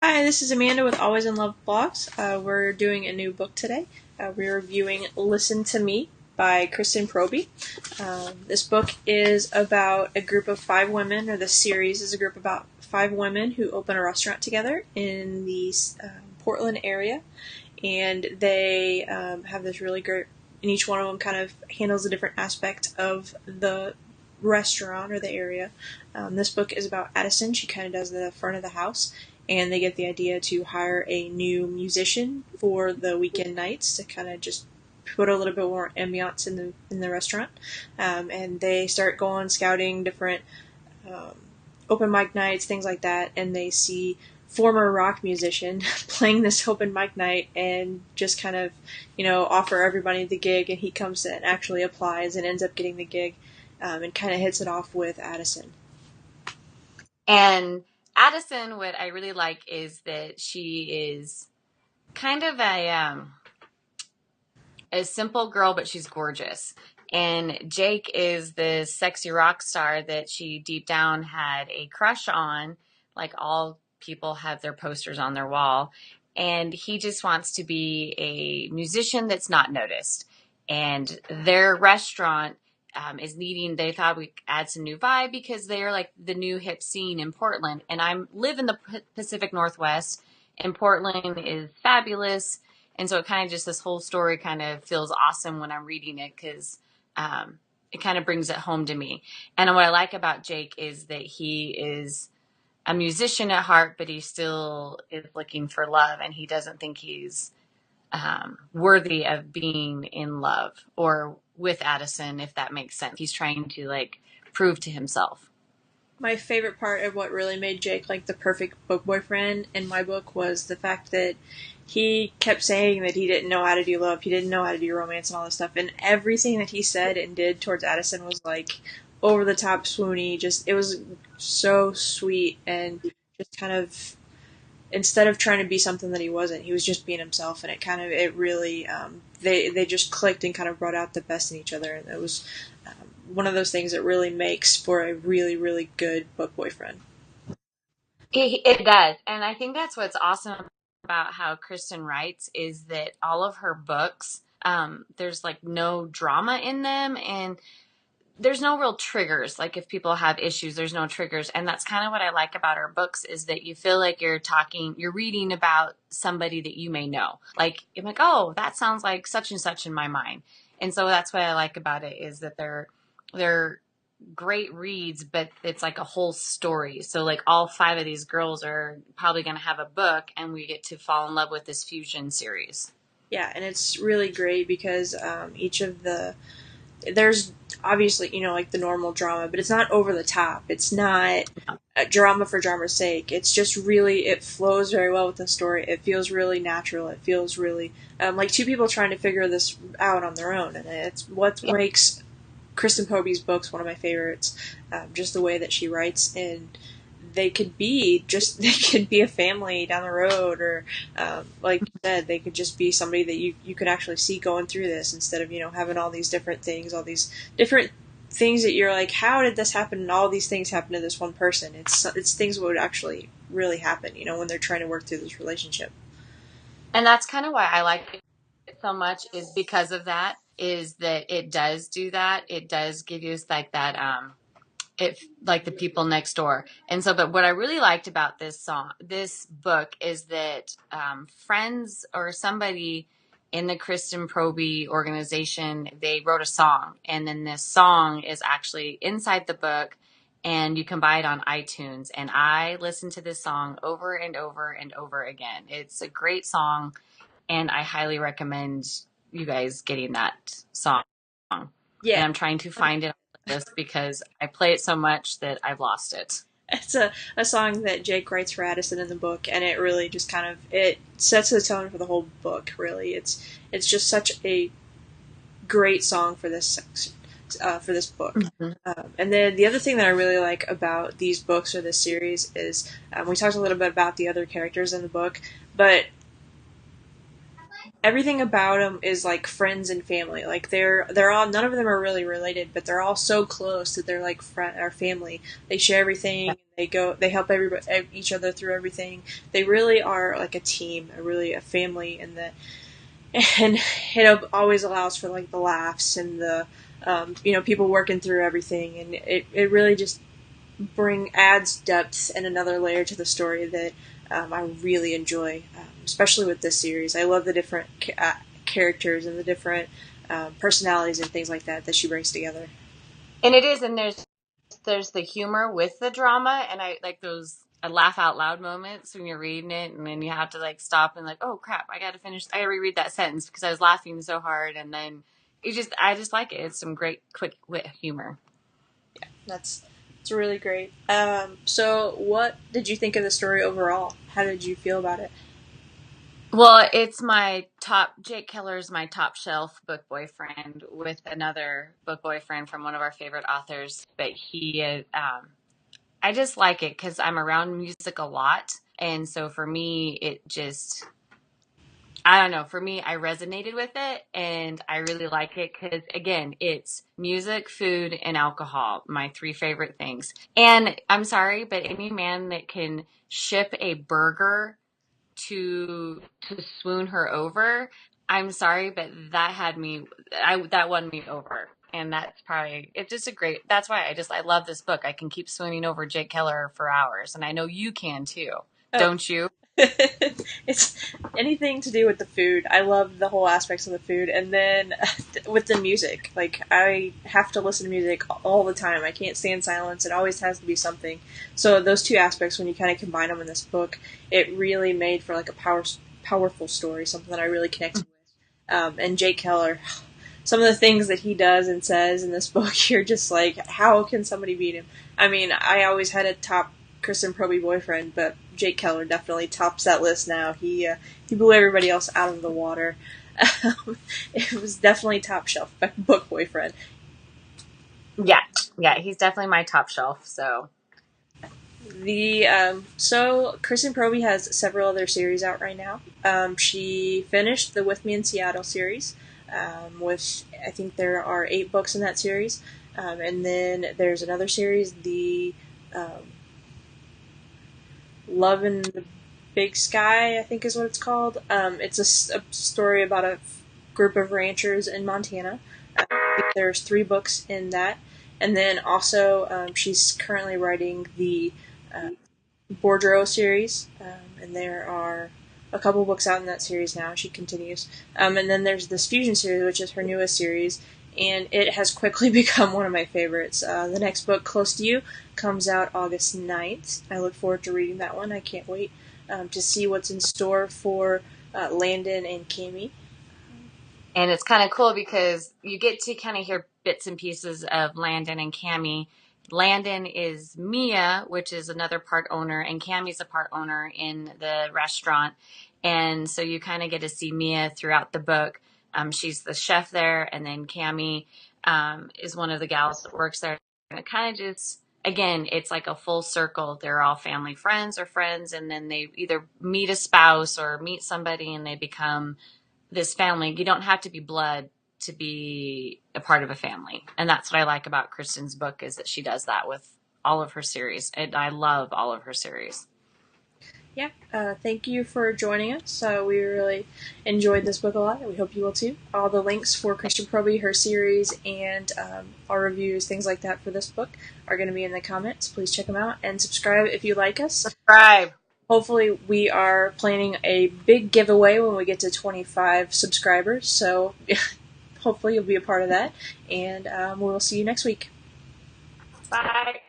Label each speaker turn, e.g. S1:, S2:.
S1: Hi, this is Amanda with Always in Love Blogs. We're doing a new book today. We're reviewing Listen to Me by Kristen Proby. This book is about a group of five women, or the series is a group about five women who open a restaurant together in the Portland area. And they have this really great, and each one of them kind of handles a different aspect of the restaurant or the area. This book is about Addison. She kind of does the front of the house, and they get the idea to hire a new musician for the weekend nights to kind of just put a little bit more ambiance in the restaurant. And they start going scouting different um, open mic nights, things like that, and they see former rock musician playing this open mic night and just kind of, offer everybody the gig, and he comes in and actually applies and ends up getting the gig, and kind of hits it off with Addison.
S2: And Addison, what I really like is that she is kind of a simple girl, but she's gorgeous. And Jake is the sexy rock star that she deep down had a crush on, like all people have their posters on their wall. And he just wants to be a musician that's not noticed. And their restaurant is needing, they thought we add some new vibe because they're like the new hip scene in Portland. And I live in the Pacific Northwest, and Portland is fabulous. And so it kind of just, this whole story kind of feels awesome when I'm reading it because it kind of brings it home to me. And what I like about Jake is that he is a musician at heart, but he still is looking for love, and he doesn't think he's worthy of being in love or with Addison, if that makes sense. He's trying to prove to himself.
S1: My favorite part of what really made Jake like the perfect book boyfriend in my book was the fact that he kept saying that he didn't know how to do love, he didn't know how to do romance and all this stuff, and everything that he said and did towards Addison was like over the top swoony. Just, it was so sweet, and just kind of, instead of trying to be something that he wasn't, he was just being himself, and it really they just clicked and kind of brought out the best in each other, and it was one of those things that really makes for a really, really good book boyfriend.
S2: It does. And I think that's what's awesome about how Kristen writes is that all of her books, there's like no drama in them, and there's no real triggers. Like if people have issues, there's no triggers. And that's kind of what I like about her books is that you feel like you're reading about somebody that you may know. Like you're like, oh, that sounds like such and such in my mind. And so that's what I like about it is that they're great reads, but it's like a whole story. So like all five of these girls are probably going to have a book, and we get to fall in love with this fusion series.
S1: Yeah, and it's really great because each of there's obviously, like the normal drama, but it's not over the top. It's not a drama for drama's sake. It's just really, it flows very well with the story. It feels really natural. It feels really like two people trying to figure this out on their own, and it's what makes Kristen Proby's books one of my favorites. Just the way that she writes, and they could be a family down the road, or like you said, they could just be somebody that you could actually see going through this, instead of having all these different things, all these different things that you're like, how did this happen? And all these things happen to this one person. It's things that would actually really happen, when they're trying to work through this relationship.
S2: And that's kind of why I like it so much, is because of that, is that it does do that. It does give you like that, it like the people next door. And so, but what I really liked about this book is that friends or somebody in the Kristen Proby organization, they wrote a song, and then this song is actually inside the book, and you can buy it on iTunes. And I listened to this song over and over and over again. It's a great song, and I highly recommend you guys getting that song. And
S1: Yeah,
S2: I'm trying to find it on the list because I play it so much that I've lost it.
S1: it's a song that Jake writes for Addison in the book, and it really just kind of, it sets the tone for the whole book. Really, it's just such a great song for this section, for this book.
S2: Mm-hmm.
S1: And then the other thing that I really like about these books or this series is, we talked a little bit about the other characters in the book, but everything about them is like friends and family. Like they're all, none of them are really related, but they're all so close that they're like friend or family. They share everything. They help everybody, each other through everything. They really are like a team, really a family, and it always allows for like the laughs and the people working through everything, and it really just adds depth and another layer to the story that I really enjoy, especially with this series. I love the different characters and the different personalities and things like that she brings together.
S2: And it is, and there's the humor with the drama, and I like those laugh out loud moments when you're reading it, and then you have to like stop and like, oh crap, I gotta reread that sentence because I was laughing so hard, and then I just like it. It's some great quick wit humor.
S1: Yeah, it's really great. So what did you think of the story overall? How did you feel about it?
S2: Well, it's Jake Keller is my top shelf book boyfriend with another book boyfriend from one of our favorite authors. But I just like it because I'm around music a lot. And so for me, I don't know, for me, I resonated with it and I really like it because, again, it's music, food, and alcohol, my three favorite things. And I'm sorry, but any man that can ship a burger to swoon her over. I'm sorry, but that won me over. And it's just that's why I love this book. I can keep swooning over Jake Keller for hours. And I know you can too.
S1: Oh.
S2: Don't you?
S1: It's anything to do with the food. I love the whole aspects of the food, and then with the music. Like I have to listen to music all the time. I can't stand silence. It always has to be something. So those two aspects, when you kind of combine them in this book, it really made for like a powerful story, something that I really connected with. And Jake Keller, some of the things that he does and says in this book, you're just like, how can somebody beat him? I mean, I always had a top Kristen Proby boyfriend, but Jake Keller definitely tops that list now. He blew everybody else out of the water. It was definitely top shelf book boyfriend.
S2: Yeah, he's definitely my top shelf. So
S1: so Kristen Proby has several other series out right now. She finished the With Me in Seattle series, which I think there are 8 books in that series, and then there's another series, the Love in the Big Sky, I think is what it's called. It's a story about a group of ranchers in Montana. There's 3 books in that. And then also, she's currently writing the Boudreaux series, and there are a couple books out in that series now. She continues. And then there's this Fusion series, which is her newest series, and it has quickly become one of my favorites. The next book, Close to You, comes out August 9th. I look forward to reading that one. I can't wait to see what's in store for Landon and Cammie.
S2: and it's kind of cool because you get to kind of hear bits and pieces of Landon and Cammie. Landon is Mia, which is another part owner, and Cammie's a part owner in the restaurant. And so you kind of get to see Mia throughout the book. She's the chef there, and then Cammie is one of the gals that works there. And it kind of just, again, it's like a full circle. They're all family friends or friends, and then they either meet a spouse or meet somebody and they become this family. You don't have to be blood to be a part of a family. And that's what I like about Kristen's book, is that she does that with all of her series. And I love all of her series.
S1: Yeah, thank you for joining us. We really enjoyed this book a lot, and we hope you will too. All the links for Kristen Proby, her series, and our reviews, things like that for this book are going to be in the comments. Please check them out and subscribe if you like us.
S2: Subscribe.
S1: Hopefully, we are planning a big giveaway when we get to 25 subscribers, so hopefully you'll be a part of that, and we'll see you next week.
S2: Bye.